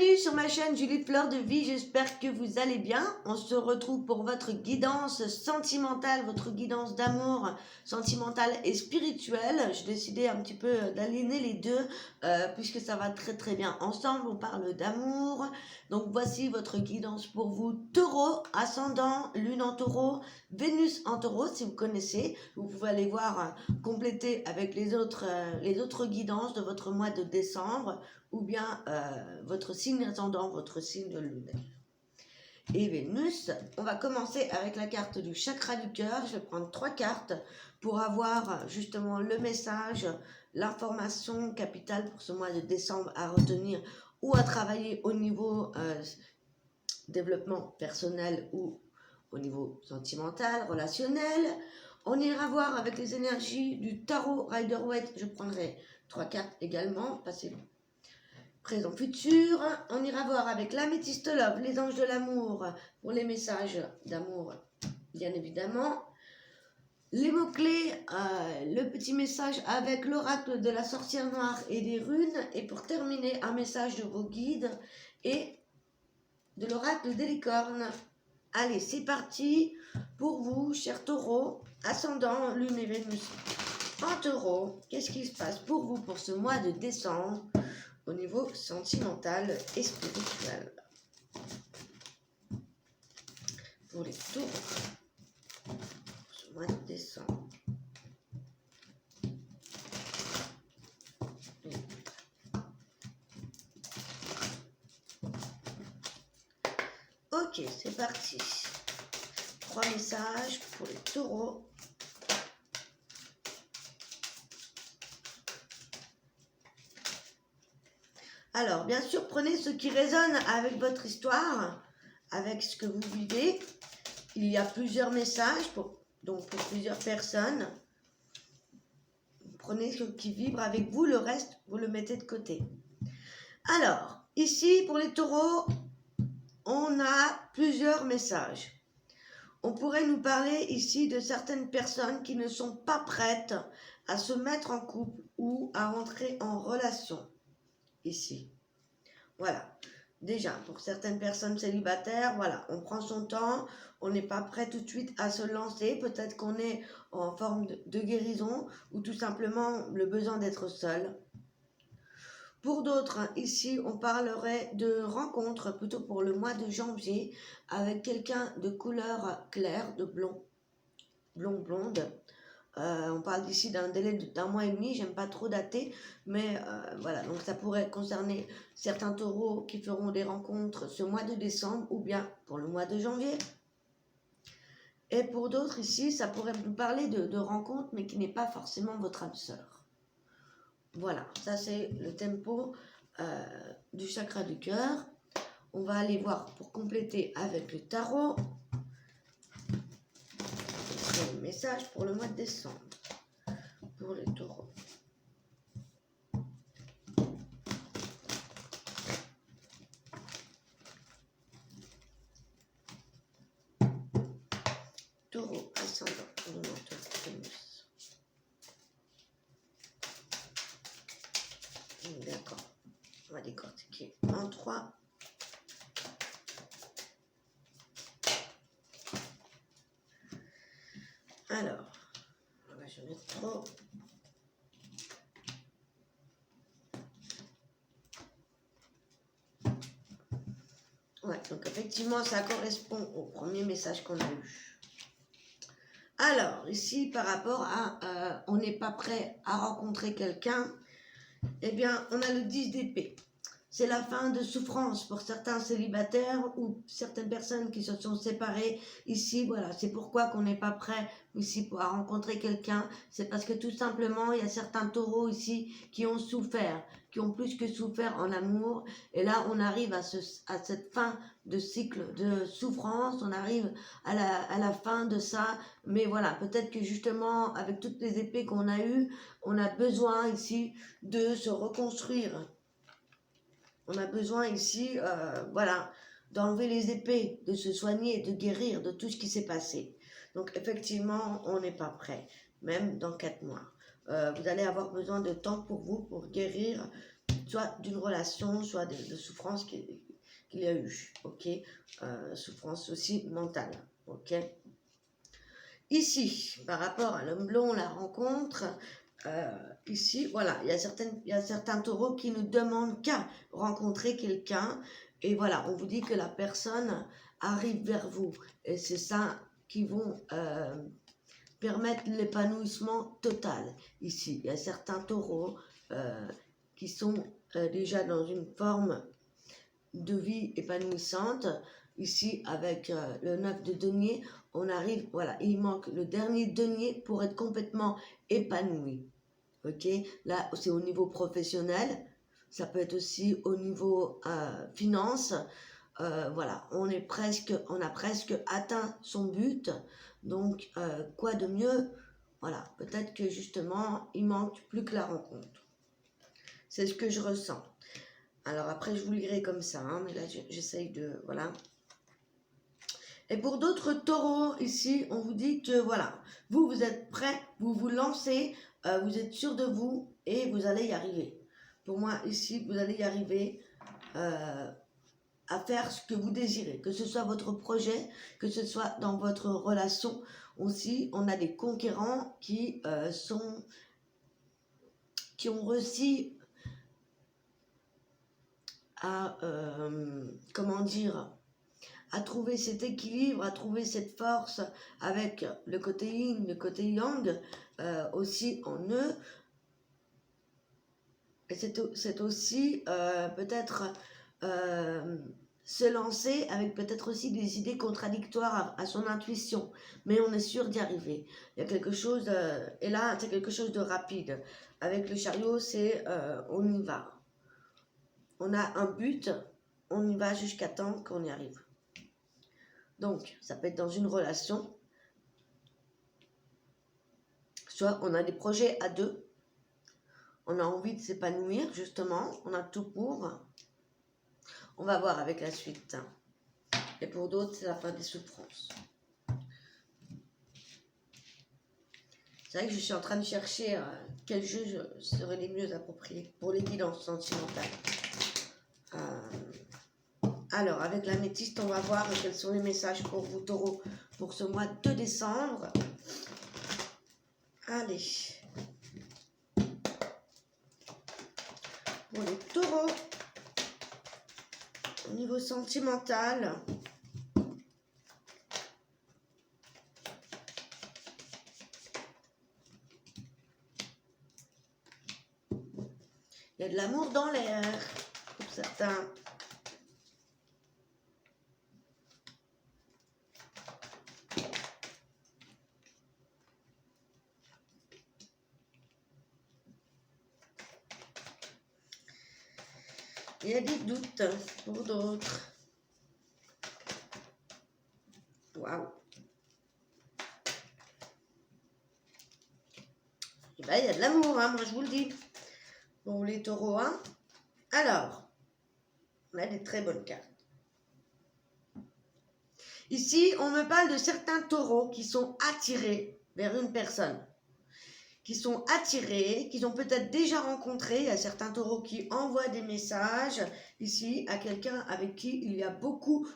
Bienvenue sur ma chaîne Julie Fleur de Vie, j'espère que vous allez bien. On se retrouve pour votre guidance sentimentale, votre guidance d'amour sentimentale et spirituelle. J'ai décidé un petit peu d'aligner les deux puisque ça va très très bien ensemble. On parle d'amour. Donc voici votre guidance pour vous. Taureau, ascendant, lune en taureau, Vénus en taureau si vous connaissez. Vous pouvez aller voir compléter avec les autres guidances de votre mois de décembre ou bien votre signe ascendant, votre signe lunaire. Et Vénus, on va commencer avec la carte du chakra du cœur. Je vais prendre 3 cartes pour avoir justement le message, l'information capitale pour ce mois de décembre à retenir ou à travailler au niveau développement personnel ou au niveau sentimental, relationnel. On ira voir avec les énergies du tarot Rider-Waite. Je prendrai 3 cartes également, passez présent, futur. On ira voir avec l'améthyste love, les anges de l'amour, pour les messages d'amour, bien évidemment. Les mots-clés, le petit message avec l'oracle de la sorcière noire et des runes. Et pour terminer, un message de vos guides et de l'oracle des licornes. Allez, c'est parti pour vous, chers taureaux, ascendant, lune et Vénus en taureau. Qu'est-ce qui se passe pour vous pour ce mois de décembre au niveau sentimental et spirituel pour les taureaux pour ce mois de décembre? Ok, c'est parti. 3 messages pour les taureaux. Alors, bien sûr, prenez ce qui résonne avec votre histoire, avec ce que vous vivez. Il y a plusieurs messages, pour plusieurs personnes. Prenez ce qui vibre avec vous, le reste, vous le mettez de côté. Alors, ici, pour les taureaux, on a plusieurs messages. On pourrait nous parler ici de certaines personnes qui ne sont pas prêtes à se mettre en couple ou à entrer en relation. Ici. Voilà. Déjà, pour certaines personnes célibataires, voilà, on prend son temps, on n'est pas prêt tout de suite à se lancer. Peut-être qu'on est en forme de guérison ou tout simplement le besoin d'être seul. Pour d'autres, ici, on parlerait de rencontres plutôt pour le mois de janvier avec quelqu'un de couleur claire, de blonde. On parle d'ici d'un délai d'1 mois et demi, j'aime pas trop dater, mais voilà, donc ça pourrait concerner certains taureaux qui feront des rencontres ce mois de décembre ou bien pour le mois de janvier. Et pour d'autres ici, ça pourrait nous parler de rencontres, mais qui n'est pas forcément votre âme sœur. Voilà, ça c'est le tempo du chakra du cœur. On va aller voir pour compléter avec le tarot. C'est le message pour le mois de décembre pour les taureaux. Taureau, ascendant, lunateur, Vénus. D'accord. On va décortiquer en 3. Alors, je vais mettre trop. Ouais, donc effectivement, ça correspond au premier message qu'on a eu. Alors, ici, par rapport à on n'est pas prêt à rencontrer quelqu'un, eh bien, on a le 10 d'épée. C'est la fin de souffrance pour certains célibataires ou certaines personnes qui se sont séparées. Ici, voilà, c'est pourquoi qu'on n'est pas prêt ici à rencontrer quelqu'un. C'est parce que tout simplement, il y a certains taureaux ici qui ont souffert, qui ont plus que souffert en amour. Et là, on arrive à cette fin de cycle de souffrance. On arrive à la fin de ça. Mais voilà, peut-être que justement, avec toutes les épées qu'on a eues, on a besoin ici de se reconstruire. On a besoin ici, voilà, d'enlever les épées, de se soigner, de guérir de tout ce qui s'est passé. Donc effectivement, on n'est pas prêt, même dans 4 mois. Vous allez avoir besoin de temps pour vous, pour guérir soit d'une relation, soit de souffrance qu'il y a eu, ok, souffrance aussi mentale, ok. Ici, par rapport à l'homme blond, la rencontre, ici, voilà, il y a certains taureaux qui ne demandent qu'à rencontrer quelqu'un, et voilà, on vous dit que la personne arrive vers vous, et c'est ça qui vont permettre l'épanouissement total. Ici, il y a certains taureaux qui sont déjà dans une forme de vie épanouissante. Ici, avec le 9 de denier, on arrive, voilà, il manque le dernier denier pour être complètement épanoui. Ok, là, c'est au niveau professionnel, ça peut être aussi au niveau finance. Voilà, on a presque atteint son but. Donc, quoi de mieux? Voilà, peut-être que justement, il manque plus que la rencontre. C'est ce que je ressens. Alors après, je vous lirai comme ça, hein, mais là, j'essaye de... Voilà. Et pour d'autres taureaux, ici, on vous dit que, voilà, vous êtes prêts, vous vous lancez, vous êtes sûr de vous et vous allez y arriver. Pour moi, ici, vous allez y arriver à faire ce que vous désirez, que ce soit votre projet, que ce soit dans votre relation. Aussi, on a des conquérants qui ont réussi à, comment dire, à trouver cet équilibre, à trouver cette force avec le côté yin, le côté yang aussi en eux. Et c'est aussi peut-être se lancer avec peut-être aussi des idées contradictoires à son intuition, mais on est sûr d'y arriver. Il y a quelque chose, et là c'est quelque chose de rapide. Avec le chariot, c'est on y va. On a un but, on y va jusqu'à temps qu'on y arrive. Donc, ça peut être dans une relation, soit on a des projets à deux, on a envie de s'épanouir, justement, on a tout pour. On va voir avec la suite. Et pour d'autres, c'est la fin des souffrances. C'est vrai que je suis en train de chercher quel jeu serait les mieux appropriés pour les guidances sentimentales. Alors, avec la métiste, on va voir quels sont les messages pour vous, taureaux, pour ce mois de décembre. Allez. Pour les taureaux, au niveau sentimental, il y a de l'amour dans l'air, pour certains. Il y a des doutes pour d'autres. Waouh. Et ben, il y a de l'amour, hein, moi je vous le dis. Bon, les taureaux, hein. Alors, on a des très bonnes cartes. Ici, on me parle de certains taureaux qui sont attirés vers une personne. Qui sont attirés, qu'ils ont peut-être déjà rencontré. Il y a certains taureaux qui envoient des messages ici à quelqu'un avec qui il y a beaucoup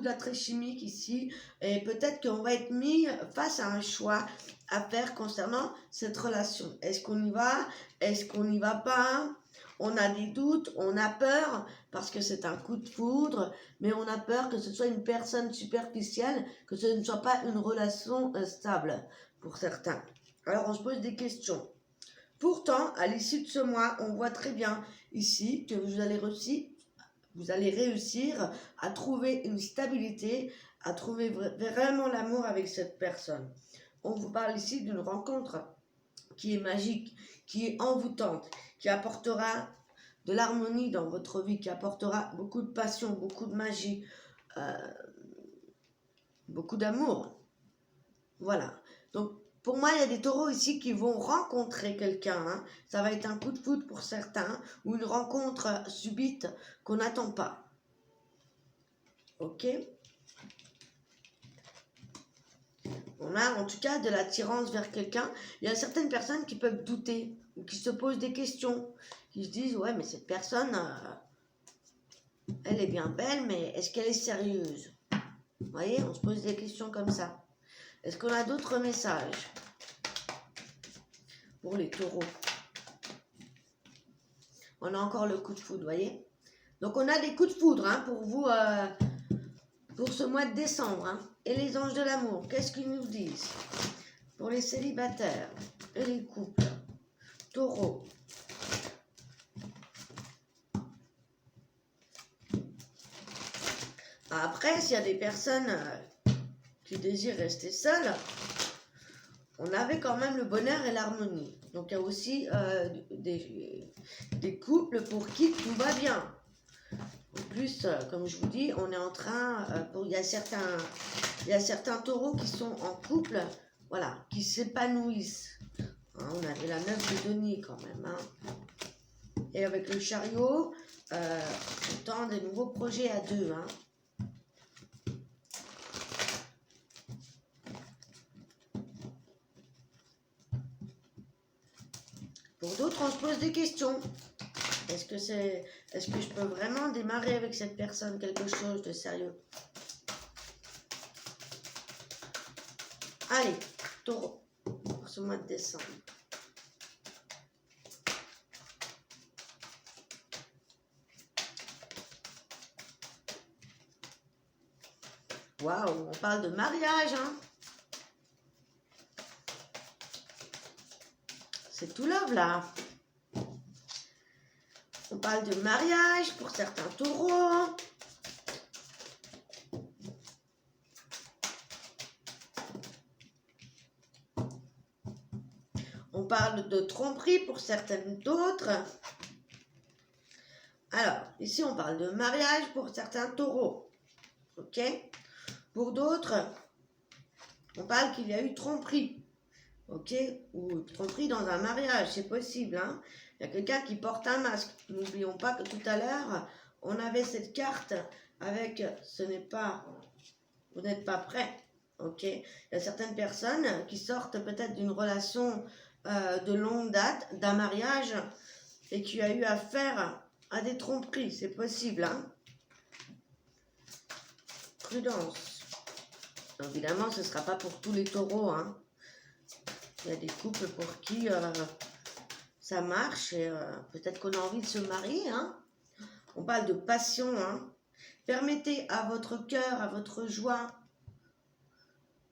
d'attrait chimique ici. Et peut-être qu'on va être mis face à un choix à faire concernant cette relation. Est-ce qu'on y va? Est-ce qu'on n'y va pas? On a des doutes, on a peur parce que c'est un coup de foudre, mais on a peur que ce soit une personne superficielle, que ce ne soit pas une relation stable pour certains. Alors, on se pose des questions. Pourtant, à l'issue de ce mois, on voit très bien ici que vous allez réussir à trouver une stabilité, à trouver vraiment l'amour avec cette personne. On vous parle ici d'une rencontre qui est magique, qui est envoûtante, qui apportera de l'harmonie dans votre vie, qui apportera beaucoup de passion, beaucoup de magie, beaucoup d'amour. Voilà. Donc, pour moi, il y a des taureaux ici qui vont rencontrer quelqu'un. Hein. Ça va être un coup de foudre pour certains ou une rencontre subite qu'on n'attend pas. Ok? On a en tout cas de l'attirance vers quelqu'un. Il y a certaines personnes qui peuvent douter qui se posent des questions, qui se disent, ouais, mais cette personne, elle est bien belle, mais est-ce qu'elle est sérieuse? Vous voyez, on se pose des questions comme ça. Est-ce qu'on a d'autres messages pour les taureaux? On a encore le coup de foudre, vous voyez. Donc on a des coups de foudre hein, pour vous, pour ce mois de décembre. Hein. Et les anges de l'amour, qu'est-ce qu'ils nous disent? Pour les célibataires et les couples, taureaux. Après, s'il y a des personnes qui désirent rester seules, on avait quand même le bonheur et l'harmonie. Donc il y a aussi des couples pour qui tout va bien. En plus, comme je vous dis, on est en train, il y a certains taureaux qui sont en couple, voilà, qui s'épanouissent. Hein, on avait la 9 de denier quand même. Hein. Et avec le chariot, on tend des nouveaux projets à deux. Hein. Pour d'autres, on se pose des questions. Est-ce que je peux vraiment démarrer avec cette personne quelque chose de sérieux? Allez, taureau, pour ce mois de décembre. Waouh, on parle de mariage, hein? C'est tout love, là. On parle de mariage pour certains taureaux. On parle de tromperie pour certaines d'autres. Alors, ici, on parle de mariage pour certains taureaux. Ok? Pour d'autres, on parle qu'il y a eu tromperie. Ok? Ou tromperie dans un mariage, c'est possible. Hein? Il y a quelqu'un qui porte un masque. N'oublions pas que tout à l'heure, on avait cette carte avec vous n'êtes pas prêt. Ok? Il y a certaines personnes qui sortent peut-être d'une relation de longue date, d'un mariage, et qui a eu affaire à des tromperies. C'est possible. Hein? Prudence. Évidemment, ce ne sera pas pour tous les taureaux. Hein? Il y a des couples pour qui ça marche et peut-être qu'on a envie de se marier. Hein. On parle de passion. Hein. Permettez à votre cœur, à votre joie,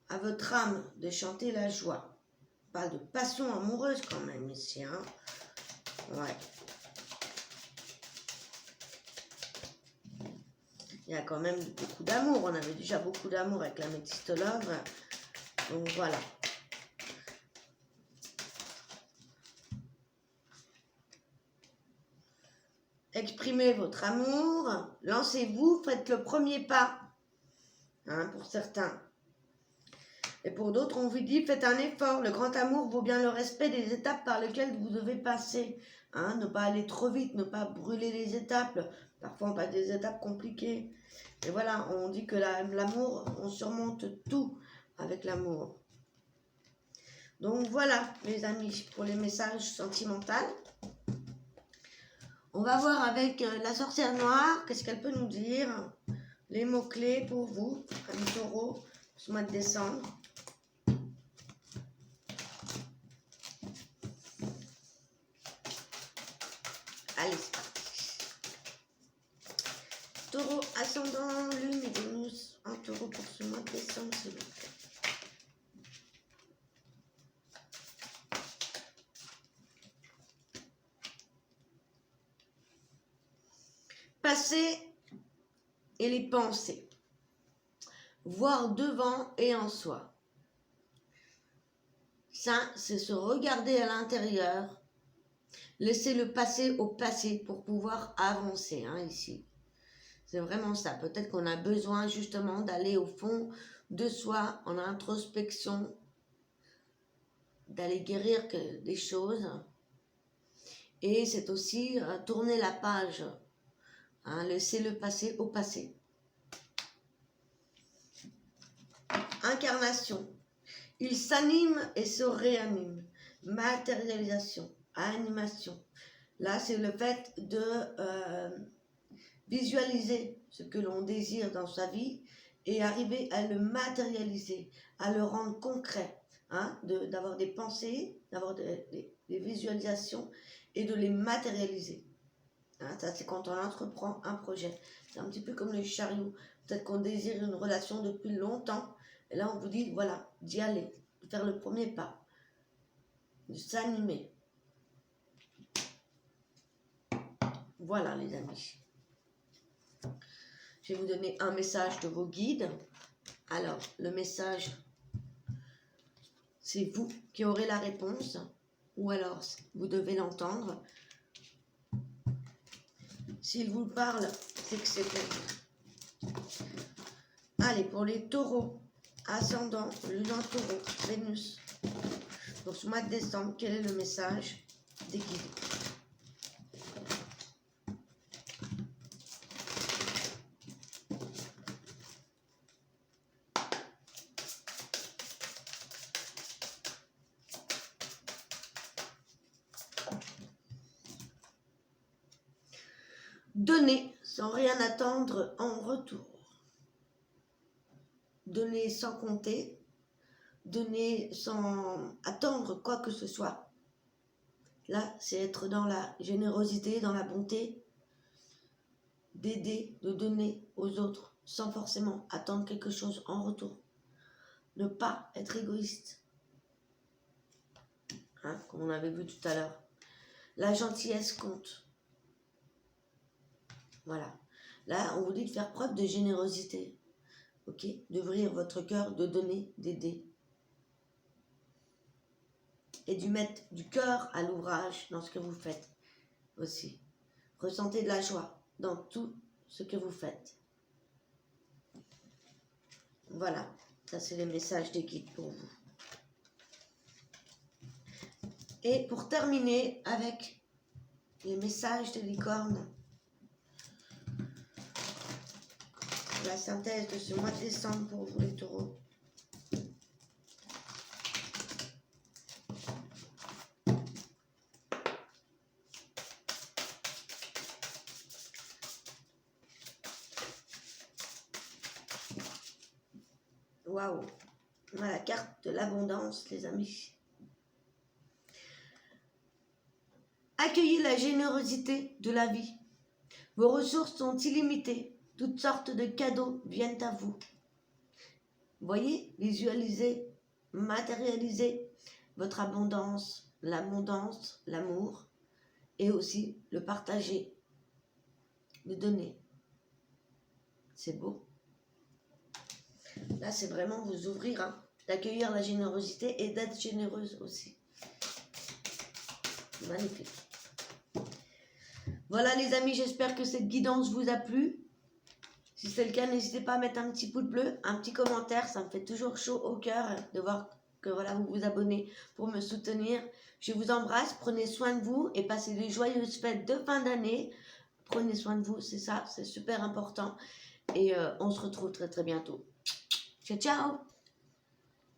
à votre âme de chanter la joie. On parle de passion amoureuse quand même ici. Hein. Ouais. Il y a quand même beaucoup d'amour. On avait déjà beaucoup d'amour avec la Métiste Love. Donc voilà. Exprimez votre amour, lancez-vous, faites le premier pas, hein, pour certains. Et pour d'autres, on vous dit, faites un effort, le grand amour vaut bien le respect des étapes par lesquelles vous devez passer. Hein, ne pas aller trop vite, ne pas brûler les étapes, parfois on passe des étapes compliquées. Et voilà, on dit que l'amour, on surmonte tout avec l'amour. Donc voilà, mes amis, pour les messages sentimentaux. On va voir avec la sorcière noire, qu'est-ce qu'elle peut nous dire. Les mots-clés pour vous, amis taureaux, ce mois de décembre. Allez, c'est parti. Taureau, ascendant, lune et Vénus en taureau pour ce mois de décembre, s'il vous plaît. Passé et les pensées. Voir devant et en soi. Ça, c'est se regarder à l'intérieur. Laisser le passé au passé pour pouvoir avancer, hein, ici. C'est vraiment ça. Peut-être qu'on a besoin justement d'aller au fond de soi, en introspection, d'aller guérir des choses. Et c'est aussi tourner la page, hein, laisser le passé au passé. Incarnation. Il s'anime et se réanime. Matérialisation. animation. Là, c'est le fait de visualiser ce que l'on désire dans sa vie et arriver à le matérialiser, à le rendre concret, hein, d'avoir des pensées, d'avoir des visualisations et de les matérialiser. Hein, ça, c'est quand on entreprend un projet. C'est un petit peu comme le chariot. Peut-être qu'on désire une relation depuis longtemps. Et là, on vous dit, voilà, d'y aller, de faire le premier pas, de s'animer. Voilà, les amis. Je vais vous donner un message de vos guides. Alors, le message, c'est vous qui aurez la réponse. Ou alors, vous devez l'entendre. S'il vous parle, c'est que c'est pour vous. Allez, pour les taureaux, ascendant, lune en taureau, Vénus. Pour ce mois de décembre, quel est le message des guides? Donner sans rien attendre en retour. Donner sans compter. Donner sans attendre quoi que ce soit. Là, c'est être dans la générosité, dans la bonté, d'aider, de donner aux autres sans forcément attendre quelque chose en retour. Ne pas être égoïste. Hein, comme on avait vu tout à l'heure. La gentillesse compte. Voilà. Là, on vous dit de faire preuve de générosité. Ok? D'ouvrir votre cœur, de donner, d'aider. Et de mettre du cœur à l'ouvrage dans ce que vous faites aussi. Ressentez de la joie dans tout ce que vous faites. Voilà. Ça, c'est les messages des guides pour vous. Et pour terminer avec les messages des licornes, la synthèse de ce mois de décembre pour vous les taureaux. Waouh! La carte de l'abondance, les amis. Accueillez la générosité de la vie. Vos ressources sont illimitées. Toutes sortes de cadeaux viennent à vous. Voyez, visualisez, matérialisez votre abondance, l'amour et aussi le partager, le donner. C'est beau. Là, c'est vraiment vous ouvrir, hein, d'accueillir la générosité et d'être généreuse aussi. Magnifique. Voilà les amis, j'espère que cette guidance vous a plu. Si c'est le cas, n'hésitez pas à mettre un petit pouce bleu, un petit commentaire, ça me fait toujours chaud au cœur de voir que voilà, vous vous abonnez pour me soutenir. Je vous embrasse, prenez soin de vous et passez de joyeuses fêtes de fin d'année. Prenez soin de vous, c'est ça, c'est super important. Et on se retrouve très très bientôt. Ciao, ciao!